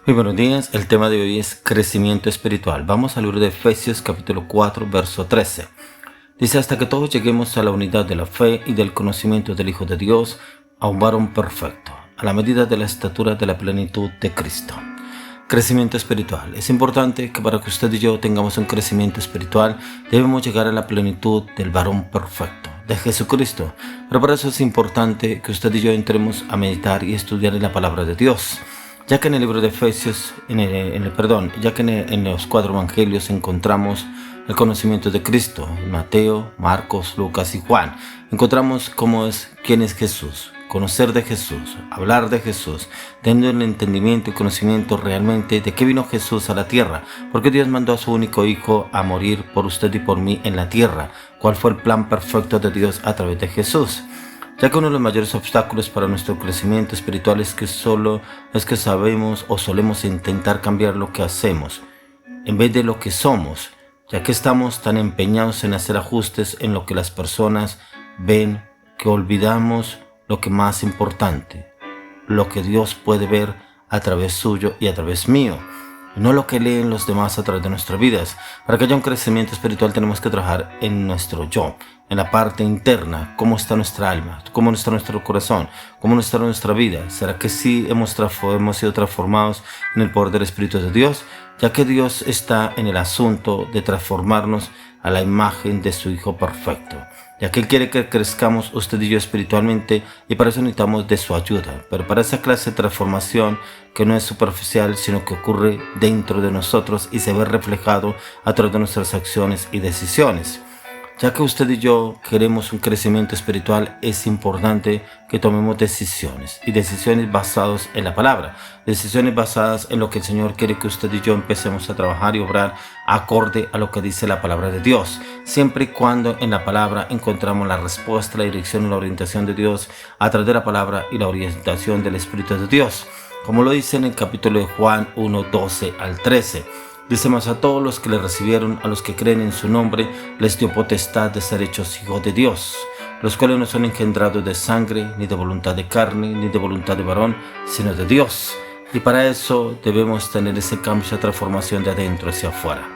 Muy buenos días, el tema de hoy es crecimiento espiritual. Vamos al libro de Efesios capítulo 4, verso 13. Dice: hasta que todos lleguemos a la unidad de la fe y del conocimiento del Hijo de Dios, a un varón perfecto, a la medida de la estatura de la plenitud de Cristo. Crecimiento espiritual. Es importante que para que usted y yo tengamos un crecimiento espiritual, debemos llegar a la plenitud del varón perfecto, de Jesucristo. Pero para eso es importante que usted y yo entremos a meditar y estudiar en la palabra de Dios. Ya que en el libro de Efesios, en los 4 evangelios encontramos el conocimiento de Cristo, en Mateo, Marcos, Lucas y Juan. Encontramos quién es Jesús, conocer de Jesús, hablar de Jesús, teniendo el entendimiento y conocimiento realmente de qué vino Jesús a la tierra, porque Dios mandó a su único Hijo a morir por usted y por mí en la tierra, cuál fue el plan perfecto de Dios a través de Jesús. Ya que uno de los mayores obstáculos para nuestro crecimiento espiritual es que sabemos o solemos intentar cambiar lo que hacemos en vez de lo que somos, ya que estamos tan empeñados en hacer ajustes en lo que las personas ven que olvidamos lo que más importante, lo que Dios puede ver a través suyo y a través mío, no lo que leen los demás a través de nuestras vidas. Para que haya un crecimiento espiritual tenemos que trabajar en nuestro yo, en la parte interna, cómo está nuestra alma, cómo está nuestro corazón, cómo está nuestra vida. ¿Será que sí hemos sido transformados en el poder del Espíritu de Dios? Ya que Dios está en el asunto de transformarnos a la imagen de su Hijo perfecto, ya que Él quiere que crezcamos usted y yo espiritualmente, y para eso necesitamos de su ayuda. Pero para esa clase de transformación que no es superficial, sino que ocurre dentro de nosotros y se ve reflejado a través de nuestras acciones y decisiones. Ya que usted y yo queremos un crecimiento espiritual, es importante que tomemos decisiones, y decisiones basadas en la palabra, decisiones basadas en lo que el Señor quiere que usted y yo empecemos a trabajar y obrar acorde a lo que dice la palabra de Dios, siempre y cuando en la palabra encontramos la respuesta, la dirección y la orientación de Dios a través de la palabra y la orientación del Espíritu de Dios, como lo dice en el capítulo de Juan 1, 12 al 13. Dice: mas a todos los que le recibieron, a los que creen en su nombre, les dio potestad de ser hechos hijos de Dios, los cuales no son engendrados de sangre, ni de voluntad de carne, ni de voluntad de varón, sino de Dios. Y para eso debemos tener ese cambio, esa transformación de adentro hacia afuera,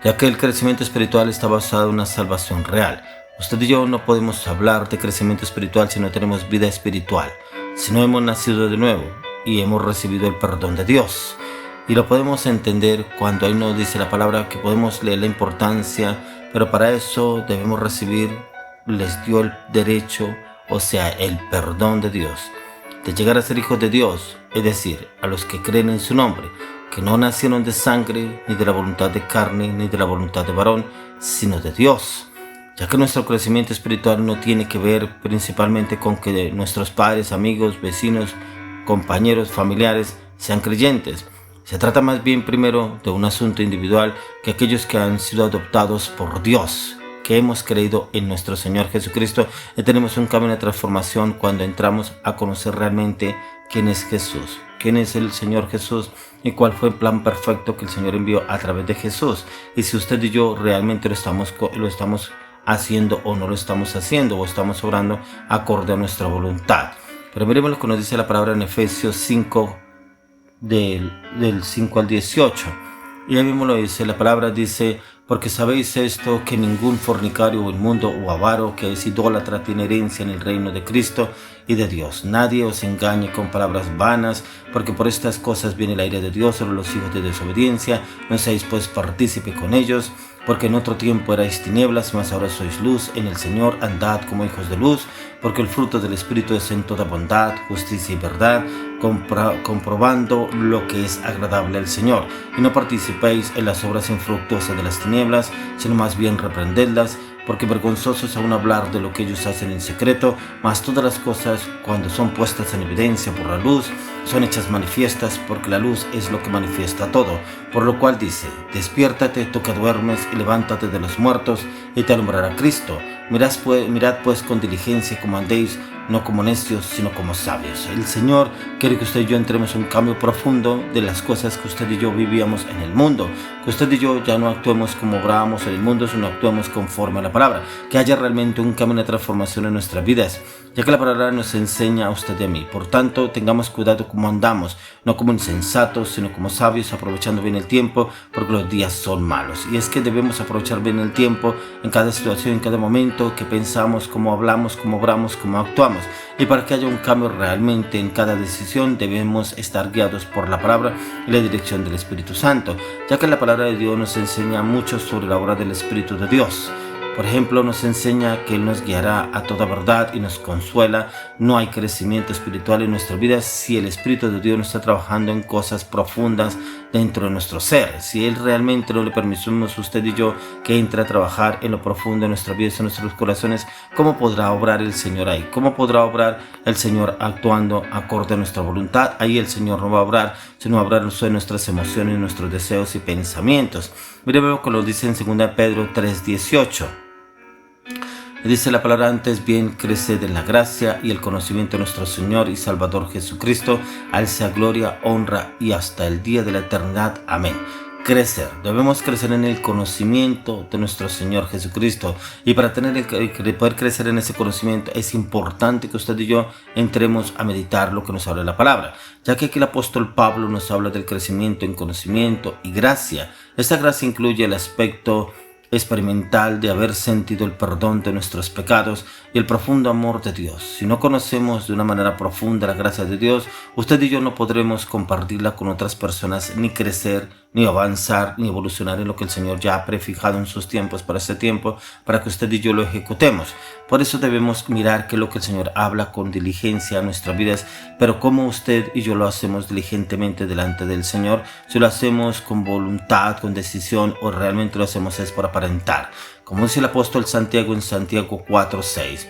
ya que el crecimiento espiritual está basado en una salvación real. Usted y yo no podemos hablar de crecimiento espiritual si no tenemos vida espiritual, si no hemos nacido de nuevo y hemos recibido el perdón de Dios. Y lo podemos entender cuando ahí nos dice la palabra que podemos leer la importancia, pero para eso debemos les dio el derecho, o sea, el perdón de Dios, de llegar a ser hijos de Dios, es decir, a los que creen en su nombre, que no nacieron de sangre, ni de la voluntad de carne, ni de la voluntad de varón, sino de Dios. Ya que nuestro crecimiento espiritual no tiene que ver principalmente con que nuestros padres, amigos, vecinos, compañeros, familiares sean creyentes. Se trata más bien primero de un asunto individual, que aquellos que han sido adoptados por Dios, que hemos creído en nuestro Señor Jesucristo, y tenemos un camino de transformación cuando entramos a conocer realmente quién es Jesús, quién es el Señor Jesús y cuál fue el plan perfecto que el Señor envió a través de Jesús. Y si usted y yo realmente lo estamos haciendo o no lo estamos haciendo, o estamos obrando acorde a nuestra voluntad. Pero miremos lo que nos dice la palabra en Efesios 5, del 5 al 18, y ahí mismo lo dice, la palabra dice: porque sabéis esto, que ningún fornicario o inmundo o avaro que es idólatra tiene herencia en el reino de Cristo y de Dios. Nadie os engañe con palabras vanas, porque por estas cosas viene la ira de Dios sobre los hijos de desobediencia. No seáis pues partícipe con ellos, porque en otro tiempo erais tinieblas, mas ahora sois luz en el Señor. Andad como hijos de luz, porque el fruto del Espíritu es en toda bondad, justicia y verdad, comprobando lo que es agradable al Señor. Y no participéis en las obras infructuosas de las tinieblas, sino más bien reprendedlas, porque vergonzoso es aún hablar de lo que ellos hacen en secreto. Mas todas las cosas, cuando son puestas en evidencia por la luz, son hechas manifiestas, porque la luz es lo que manifiesta todo. Por lo cual dice: despiértate tú que duermes, y levántate de los muertos, y te alumbrará Cristo. Mirad pues con diligencia como andéis, no como necios, sino como sabios. El Señor quiere que usted y yo entremos en un cambio profundo de las cosas que usted y yo vivíamos en el mundo. Que usted y yo ya no actuemos como obrábamos en el mundo, sino actuemos conforme a la palabra. Que haya realmente un cambio de transformación en nuestras vidas, ya que la palabra nos enseña a usted y a mí. Por tanto, tengamos cuidado como andamos, no como insensatos, sino como sabios, aprovechando bien el tiempo, porque los días son malos. Y es que debemos aprovechar bien el tiempo en cada situación, en cada momento, que pensamos, cómo hablamos, cómo obramos, cómo actuamos. Y para que haya un cambio realmente en cada decisión, debemos estar guiados por la palabra y la dirección del Espíritu Santo, ya que la palabra de Dios nos enseña mucho sobre la obra del Espíritu de Dios. Por ejemplo, nos enseña que Él nos guiará a toda verdad y nos consuela. No hay crecimiento espiritual en nuestras vidas si el Espíritu de Dios no está trabajando en cosas profundas dentro de nuestro ser. Si Él realmente no le permitimos, usted y yo, que entre a trabajar en lo profundo de nuestras vidas, en nuestros corazones, ¿cómo podrá obrar el Señor ahí? ¿Cómo podrá obrar el Señor actuando acorde a nuestra voluntad? Ahí el Señor no va a obrar, sino va a obrar en nuestras emociones, nuestros deseos y pensamientos. Miremos como lo dice en 2 Pedro 3:18. Dice la palabra: antes bien, creced en la gracia y el conocimiento de nuestro Señor y Salvador Jesucristo. A Él sea gloria, honra y hasta el día de la eternidad. Amén. Crecer, debemos crecer en el conocimiento de nuestro Señor Jesucristo, y para poder crecer en ese conocimiento es importante que usted y yo entremos a meditar lo que nos habla la palabra, ya que aquí el apóstol Pablo nos habla del crecimiento en conocimiento y gracia. Esta gracia incluye el aspecto experimental de haber sentido el perdón de nuestros pecados y el profundo amor de Dios. Si no conocemos de una manera profunda la gracia de Dios, usted y yo no podremos compartirla con otras personas, ni crecer, ni avanzar, ni evolucionar en lo que el Señor ya ha prefijado en sus tiempos para este tiempo, para que usted y yo lo ejecutemos. Por eso debemos mirar qué es lo que el Señor habla con diligencia a nuestras vidas, pero cómo usted y yo lo hacemos diligentemente delante del Señor, si lo hacemos con voluntad, con decisión, o realmente lo hacemos es por aparentar. Como dice el apóstol Santiago en Santiago 4:6.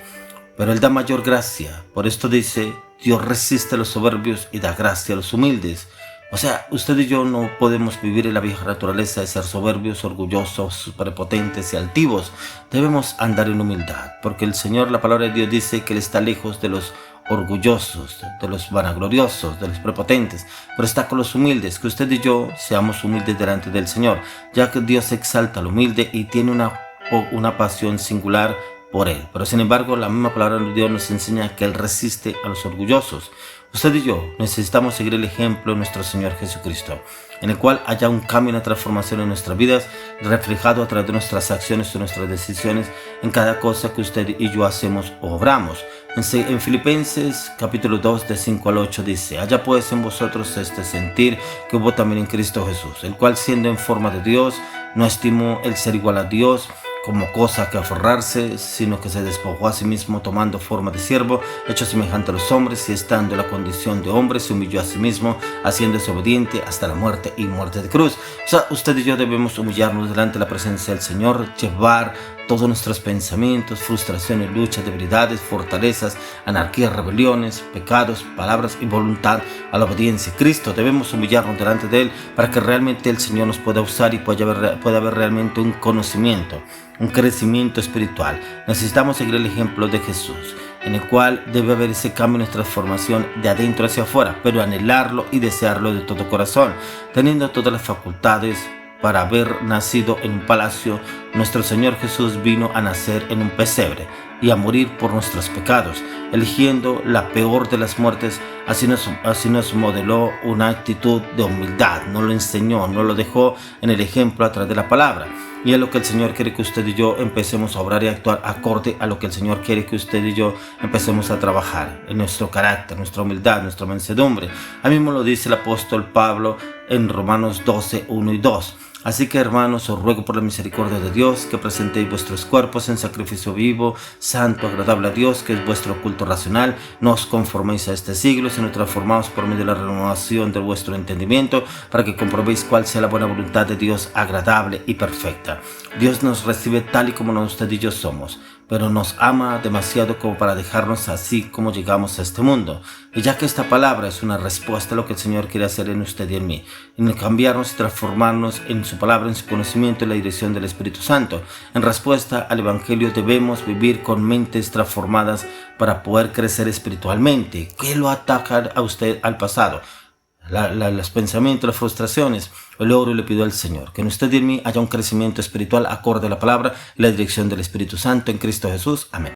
Pero Él da mayor gracia. Por esto dice: Dios resiste a los soberbios y da gracia a los humildes. O sea, usted y yo no podemos vivir en la vieja naturaleza de ser soberbios, orgullosos, prepotentes y altivos. Debemos andar en humildad, porque el Señor, la palabra de Dios, dice que Él está lejos de los orgullosos, de los vanagloriosos, de los prepotentes, pero está con los humildes. Que usted y yo seamos humildes delante del Señor, ya que Dios exalta al humilde y tiene una pasión singular por Él. Pero sin embargo, la misma palabra de Dios nos enseña que Él resiste a los orgullosos. Usted y yo necesitamos seguir el ejemplo de nuestro Señor Jesucristo, en el cual haya un cambio y una transformación en nuestras vidas, reflejado a través de nuestras acciones y nuestras decisiones en cada cosa que usted y yo hacemos o obramos. En Filipenses capítulo 2 de 5 al 8 dice: haya pues en vosotros este sentir que hubo también en Cristo Jesús, el cual, siendo en forma de Dios, no estimó el ser igual a Dios como cosa que aferrarse, sino que se despojó a sí mismo, tomando forma de siervo, hecho semejante a los hombres, y estando en la condición de hombre, se humilló a sí mismo, haciéndose obediente hasta la muerte y muerte de cruz. O sea, usted y yo debemos humillarnos delante de la presencia del Señor, llevar todos nuestros pensamientos, frustraciones, luchas, debilidades, fortalezas, anarquías, rebeliones, pecados, palabras y voluntad a la obediencia a Cristo. Debemos humillarnos delante de Él para que realmente el Señor nos pueda usar y pueda haber realmente un conocimiento, un crecimiento espiritual. Necesitamos seguir el ejemplo de Jesús, en el cual debe haber ese cambio y transformación de adentro hacia afuera, pero anhelarlo y desearlo de todo corazón, teniendo todas las facultades para haber nacido en un palacio. Nuestro Señor Jesús vino a nacer en un pesebre y a morir por nuestros pecados, eligiendo la peor de las muertes. Así nos modeló una actitud de humildad, nos lo enseñó, nos lo dejó en el ejemplo a través de la palabra. Y es lo que el Señor quiere que usted y yo empecemos a obrar y actuar acorde a lo que el Señor quiere que usted y yo empecemos a trabajar en nuestro carácter, nuestra humildad, nuestra mansedumbre. Ahí mismo lo dice el apóstol Pablo en Romanos 12, 1 y 2. Así que, hermanos, os ruego por la misericordia de Dios que presentéis vuestros cuerpos en sacrificio vivo, santo, agradable a Dios, que es vuestro culto racional. No os conforméis a este siglo, sino transformaos por medio de la renovación de vuestro entendimiento, para que comprobéis cuál sea la buena voluntad de Dios, agradable y perfecta. Dios nos recibe tal y como usted y yo somos, pero nos ama demasiado como para dejarnos así como llegamos a este mundo. Y ya que esta palabra es una respuesta a lo que el Señor quiere hacer en usted y en mí, en cambiarnos y transformarnos en su su palabra, en su conocimiento y la dirección del Espíritu Santo. En respuesta al Evangelio debemos vivir con mentes transformadas para poder crecer espiritualmente. ¿Qué lo ataca a usted al pasado? Los pensamientos, las frustraciones. El oro le pido al Señor que en usted y en mí haya un crecimiento espiritual acorde a la palabra y la dirección del Espíritu Santo en Cristo Jesús. Amén.